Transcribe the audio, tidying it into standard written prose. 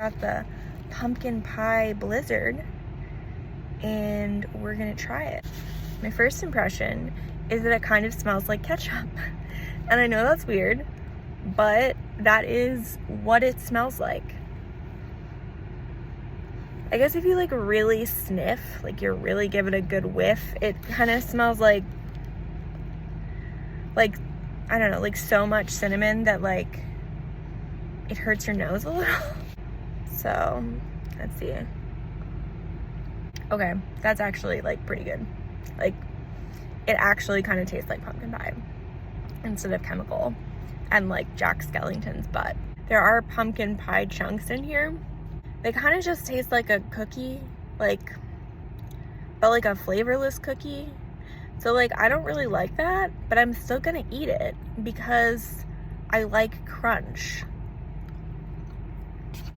Got the pumpkin pie blizzard and we're gonna try it. My first impression is that it kind of smells like ketchup. And I know that's weird, but that is what it smells like. I guess if you like really sniff, like you're really giving a good whiff, it kind of smells like, I don't know, like so much cinnamon that like it hurts your nose a little. So let's see. Okay, that's actually like pretty good. Like it actually kind of tastes like pumpkin pie instead of chemical and like Jack Skellington's butt. There are pumpkin pie chunks in here. They kind of just taste like a cookie, but like a flavorless cookie. So like I don't really like that, but I'm still gonna eat it because I like crunch.